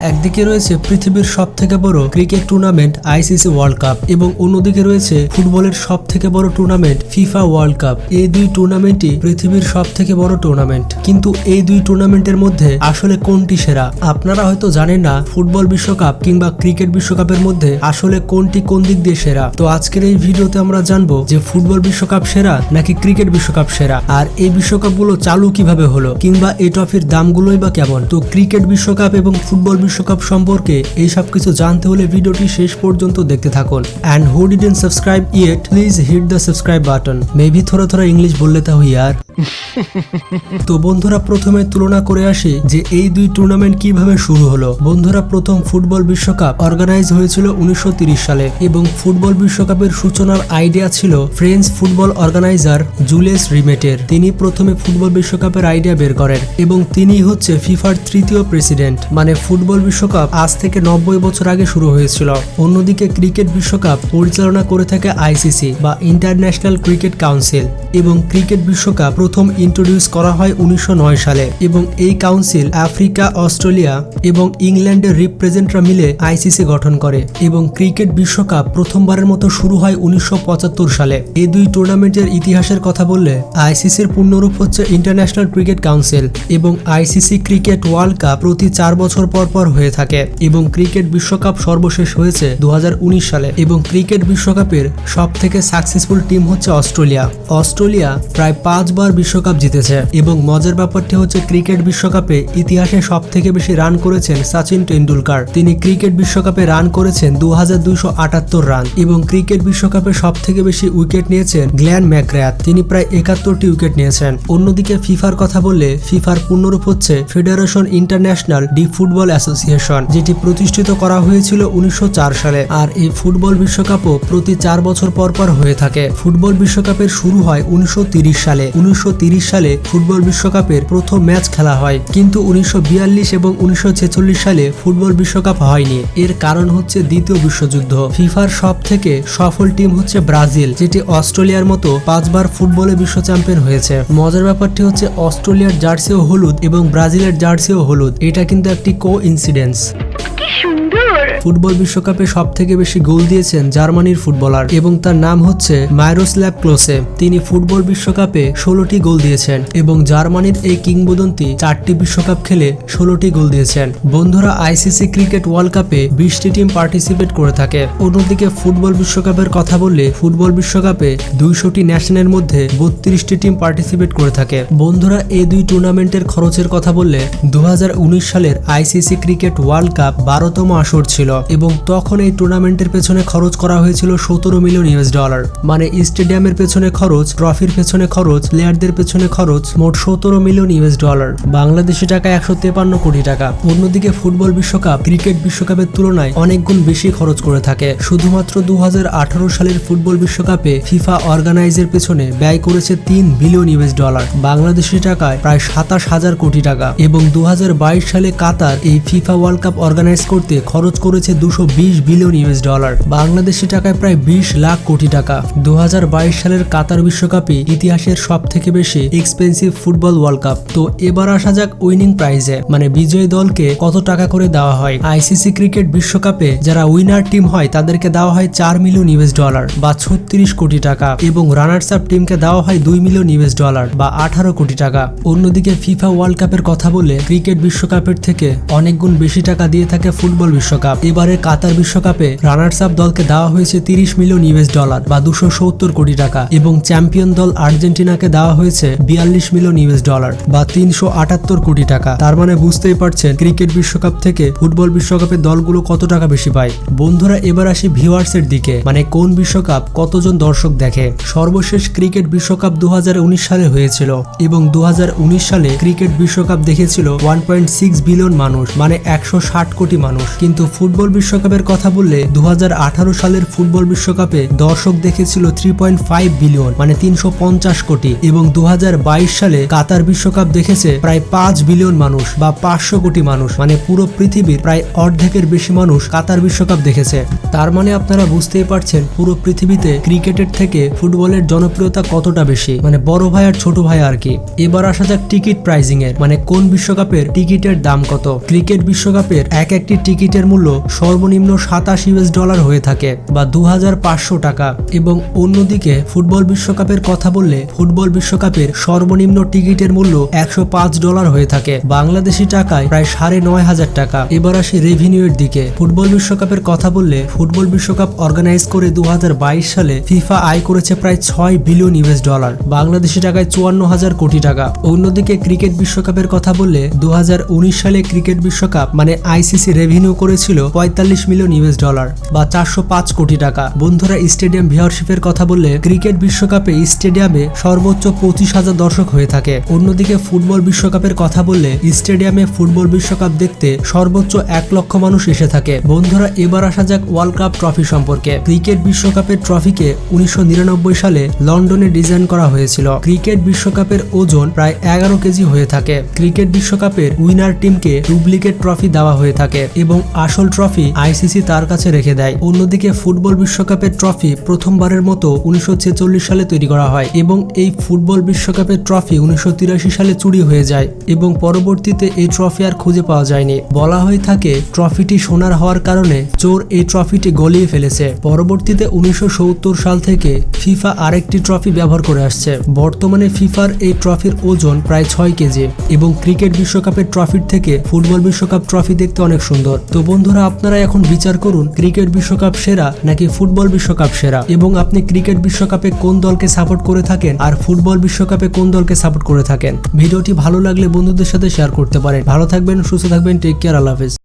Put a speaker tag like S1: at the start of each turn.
S1: একদিকে রয়েছে পৃথিবীর সবথেকে বড় cricket tournament ICC world cup এবং অন্যদিকে রয়েছে ফুটবলের সবথেকে বড় টুর্নামেন্ট ফিফা ওয়ার্ল্ড কাপ। এই দুই টুর্নামেন্টই পৃথিবীর সবথেকে বড় টুর্নামেন্ট, কিন্তু এই দুই টুর্নামেন্টের মধ্যে আসলে কোনটি সেরা আপনারা হয়তো জানেন না। ফুটবল বিশ্বকাপ কিংবা ক্রিকেট বিশ্বকাপের মধ্যে আসলে কোনটি কোন দিক দিয়ে সেরা। তো আজকের এই ভিডিওতে আমরা জানবো যে ফুটবল বিশ্বকাপ সেরা নাকি ক্রিকেট বিশ্বকাপ সেরা, আর এই বিশ্বকাপগুলো চালু কিভাবে হলো কিংবা এই ট্রফির দামগুলোই বা কেমন। তো ক্রিকেট বিশ্বকাপ এবং ফুটবল বিশ্বকাপ সম্পর্কে এই সব কিছু জানতে হলে ভিডিওটি শেষ পর্যন্ত দেখতে থাকুন। And who didn't subscribe yet please hit the subscribe button. मैं भी थोड़ा इंग्लिश बोल लेता हूँ यार। তো বন্ধুরা, প্রথমে তুলনা করে আসি যে এই দুই টুর্নামেন্ট কিভাবে শুরু হলো। বন্ধুরা, প্রথম ফুটবল বিশ্বকাপ অর্গানাইজ হয়েছিল 1930 সালে এবং ফুটবল বিশ্বকাপের সূচনার আইডিয়া ছিল ফ্রেঞ্চ ফুটবল অর্গানাইজার জুলিয়াস রিমেটের। তিনি প্রথমে ফুটবল বিশ্বকাপের আইডিয়া বের করেন এবং তিনি হচ্ছে ফিফার তৃতীয় প্রেসিডেন্ট। মানে ফুটবল বিশ্বকাপ আজ থেকে 90 বছর আগে শুরু হয়েছিল। অন্যদিকে ক্রিকেট বিশ্বকাপ পরিচালনা করে থাকে আইসিসি বা ইন্টারন্যাশনাল ক্রিকেট কাউন্সিল এবং ক্রিকেট বিশ্বকাপ প্রথম ইন্ট্রোডিউস করা হয় 1909 সালে এবং এই কাউন্সিল আফ্রিকা, অস্ট্রেলিয়া এবং ইংল্যান্ডের রিপ্রেজেন্টরা মিলে আইসিসি গঠন করে এবং ক্রিকেট বিশ্বকাপ প্রথমবারের মতো শুরু হয় 1975 সালে। এই দুই টুর্নামেন্টের ইতিহাসের কথা বললে আইসিসির পূর্ণরূপ হচ্ছে ইন্টারন্যাশনাল ক্রিকেট কাউন্সিল এবং আইসিসি ক্রিকেট ওয়ার্ল্ড কাপ প্রতি 4 বছর পর পর হয়ে থাকে এবং ক্রিকেট বিশ্বকাপ সর্বশেষ হয়েছে 2019 সালে এবং ক্রিকেট বিশ্বকাপের সব থেকে সাকসেসফুল টিম হচ্ছে অস্ট্রেলিয়া। অস্ট্রেলিয়া প্রায় 5 বার বিশ্বকাপ জিতেছে এবং মজার ব্যাপারটি হচ্ছে ক্রিকেট বিশ্বকাপে ইতিহাসে সব থেকে বেশি রান করেছেন সচিন টেন্ডুলকার। তিনি ক্রিকেট বিশ্বকাপে রান করেছেন 2278 রান এবং ক্রিকেট বিশ্বকাপে সব থেকে বেশি উইকেট নিয়েছেন গ্ল্যান ম্যাকগ্রাথ। তিনি প্রায় 71টি উইকেট নিয়েছেন। অন্যদিকে ফিফার কথা বললে ফিফার পূর্ণরূপ হচ্ছে federation international D football association, যেটি প্রতিষ্ঠিত করা হয়েছিল 1904 সালে। আর এই ফুটবল বিশ্বকাপও প্রতি 4 বছর পর পর হয়ে থাকে। ফুটবল বিশ্বকাপের শুরু হয় 1930 সালে। 1930 সালে ফুটবল বিশ্বকাপের প্রথম ম্যাচ খেলা হয়, কিন্তু 1942 এবং 1946 সালে ফুটবল বিশ্বকাপ হয়নি। এর কারণ হচ্ছে দ্বিতীয় বিশ্বযুদ্ধ। ফিফার সব থেকে সফল টিম হচ্ছে ব্রাজিল, যেটি অস্ট্রেলিয়ার মতো 5 বার ফুটবলে বিশ্ব চ্যাম্পিয়ন হয়েছে। মজার ব্যাপারটি হচ্ছে অস্ট্রেলিয়ার জার্সিও হলুদ এবং ব্রাজিলের জার্সিও হলুদ। এটা কিন্তু একটি কো-ইনসিডেন্স। ফুটবল বিশ্বকাপে সব থেকে বেশি গোল দিয়েছেন জার্মানির ফুটবলার এবং তার নাম হচ্ছে মাইরোস্লাভ ক্লোসে। তিনি ফুটবল বিশ্বকাপে 16টি গোল দিয়েছেন এবং জার্মানির এই কিংবদন্তি 4টি বিশ্বকাপ খেলে 16টি গোল দিয়েছেন। বন্ধুরা, আইসিসি ক্রিকেট ওয়ার্ল্ড কাপে 20টি টিম পার্টিসিপেট করে থাকে। অন্যদিকে ফুটবল বিশ্বকাপের কথা বললে ফুটবল বিশ্বকাপে 200টি ন্যাশনের মধ্যে 32টি টিম পার্টিসিপেট করে থাকে। বন্ধুরা, এই দুই টুর্নামেন্টের খরচের কথা বললে 2019 সালের আইসিসি ক্রিকেট ওয়ার্ল্ড কাপ 12তম আসর ছিল এবং তখন এই টুর্নামেন্টের পেছনে খরচ করা হয়েছিল $17 মিলিয়ন। মানে স্টেডিয়ামের পেছনে খরচ, ট্রফির পেছনে খরচ, প্লেয়ারদের পেছনে খরচ মোট $17 মিলিয়ন। বাংলাদেশি টাকা 153 কোটি টাকা। অন্যদিকে ফুটবল বিশ্বকাপ ক্রিকেট বিশ্বকাপের তুলনায় অনেক গুণ বেশি খরচ করে থাকে। শুধুমাত্র 2018 সালের ফুটবল বিশ্বকাপে ফিফা অর্গানাইজের পেছনে ব্যয় করেছে $3 বিলিয়ন, বাংলাদেশি টাকায় প্রায় 27,000 কোটি টাকা এবং 2022 সালে কাতার এই ফিফা ওয়ার্ল্ড কাপ অর্গানাইজ করতে খরচ করেছে $220 বিলিয়ন, বাংলাদেশি টাকায় প্রায় 20 লাখ কোটি টাকা। 2022 সালের কাতার বিশ্বকাপে ইতিহাসের সব থেকে বেশি এক্সপেন্সিভ ফুটবল ওয়ার্ল্ড কাপ। তো এবার আসা যাক উইনিং প্রাইজে, মানে বিজয়ী দলকে কত টাকা করে দেওয়া হয়। আইসিসি ক্রিকেট বিশ্বকাপে যারা উইনার টিম হয় তাদেরকে দেওয়া হয় $4 মিলিয়ন বা 36 কোটি টাকা এবং রানার্স আপ টিমকে দেওয়া হয় $2 মিলিয়ন বা 18 কোটি টাকা। অন্যদিকে ফিফা ওয়ার্ল্ড কাপের কথা বলে ক্রিকেট বিশ্বকাপের থেকে অনেক গুণ বেশি টাকা দিয়ে থাকে ফুটবল বিশ্বকাপ। এবারে কাতার বিশ্বকাপে রানার্স আপ দলকে দেওয়া হয়েছে $30 মিলিয়ন বা 270 কোটি টাকা এবং চ্যাম্পিয়ন দল আর্জেন্টিনাকে দেওয়া হয়েছে $42 মিলিয়ন বা 378 কোটি টাকা। তার মানে বুঝতেই পারছেন ক্রিকেট বিশ্বকাপ থেকে ফুটবল বিশ্বকাপের দলগুলো কত টাকা বেশি পায়। বন্ধুরা, এবার আসি ভিউয়ার্সের দিকে, মানে কোন বিশ্বকাপ কতজন দর্শক দেখে। সর্বশেষ ক্রিকেট বিশ্বকাপ 2019 সালে হয়েছিল এবং 2019 সালে ক্রিকেট বিশ্বকাপ দেখেছিল 1.6 বিলিয়ন মানুষ, মানে 160 কোটি মানুষ। কিন্তু ফুটবল ফুটবল বিশ্বকাপের কথা বললে 2018 সালের ফুটবল বিশ্বকাপে দর্শক দেখেছিল 3.5 বিলিয়ন মানে 350 কোটি এবং 2022 সালে কাতার বিশ্বকাপ দেখেছে প্রায় 5 বিলিয়ন মানুষ বা 500 কোটি মানুষ, মানে পুরো পৃথিবীর প্রায় অর্ধেকের বেশি মানুষ কাতার বিশ্বকাপ দেখেছে। তার মানে আপনারা বুঝতেই পারছেন পুরো পৃথিবীতে ক্রিকেটের থেকে ফুটবলের জনপ্রিয়তা কতটা বেশি, মানে বড় ভাই আর ছোট ভাই আর কি। এবার আসা যাক টিকিট প্রাইজিং এর, মানে কোন বিশ্বকাপের টিকিটের দাম কত। ক্রিকেট বিশ্বকাপের একটি টিকিটের মূল্য সর্বনিম্ন $27 হয়ে থাকে বা 2500 টাকা এবং অন্যদিকে ফুটবল বিশ্বকাপের কথা বললে ফুটবল বিশ্বকাপের সর্বনিম্ন টিকিটের মূল্য $105 হয়ে থাকে, বাংলাদেশি টাকায় প্রায় 9500 টাকা। এবার আসি রেভিনিউ এর দিকে। ফুটবল বিশ্বকাপের কথা বললে ফুটবল বিশ্বকাপ অর্গানাইজ করে 2022 সালে ফিফা আয় করেছে প্রায় $6 বিলিয়ন, বাংলাদেশি টাকায় 54,000 কোটি টাকা। অন্যদিকে ক্রিকেট বিশ্বকাপের কথা বললে 2019 সালে ক্রিকেট বিশ্বকাপ মানে আইসিসি রেভিনিউ করেছিল $45 মিলিয়ন বা 405 কোটি টাকা। বন্ধুরা, স্টেডিয়াম ভিউয়ারশিপের কথা বললে ক্রিকেট বিশ্বকাপে স্টেডিয়ামে সর্বোচ্চ 25,000 দর্শক হয়ে থাকে। অন্যদিকে ফুটবল বিশ্বকাপের কথা বললে স্টেডিয়ামে ফুটবল বিশ্বকাপ দেখতে সর্বোচ্চ 1 লক্ষ মানুষ এসে থাকে। বন্ধুরা, এবার আসা যাক ওয়ার্ল্ড কাপ ট্রফি সম্পর্কে। ক্রিকেট বিশ্বকাপের ট্রফিকে 1999 সালে লন্ডনে ডিজাইন করা হয়েছিল। ক্রিকেট বিশ্বকাপের ওজন প্রায় 11 কেজি হয়ে থাকে। ক্রিকেট বিশ্বকাপের উইনার টিমকে ডুপ্লিকেট ট্রফি দেওয়া হয়ে থাকে এবং আসল ট্রফি আইসিসি তার কাছে রেখে দেয়। অন্যদিকে ফুটবল বিশ্বকাপের ট্রফি প্রথমবারের মতো 1946 সালে তৈরি করা হয় এবং এই ফুটবল বিশ্বকাপের ট্রফি 1983 সালে চুরি হয়ে যায় এবং পরবর্তীতে এই ট্রফি আর খুঁজে পাওয়া যায়নি। বলা হয়ে থাকে ট্রফিটি সোনার হওয়ার কারণে চোর এই ট্রফিটি গলিয়ে ফেলেছে। পরবর্তীতে 1970 সাল থেকে ফিফা আরেকটি ট্রফি ব্যবহার করে আসছে। বর্তমানে ফিফার এই ট্রফির ওজন প্রায় 6 কেজি এবং ক্রিকেট বিশ্বকাপের ট্রফির থেকে ফুটবল বিশ্বকাপ ট্রফি দেখতে অনেক সুন্দর। তো বন্ধুরা, আপনারা এখন বিচার করুন ক্রিকেট বিশ্বকাপ সেরা নাকি ফুটবল বিশ্বকাপ সেরা এবং আপনি ক্রিকেট বিশ্বকাপে কোন দলকে সাপোর্ট করে থাকেন আর ফুটবল বিশ্বকাপে কোন দলকে সাপোর্ট করে থাকেন। ভিডিওটি ভালো লাগলে বন্ধুদের সাথে শেয়ার করতে পারেন। ভালো থাকবেন, সুস্থ থাকবেন, টেক কেয়ার, আল্লাহ হাফেজ।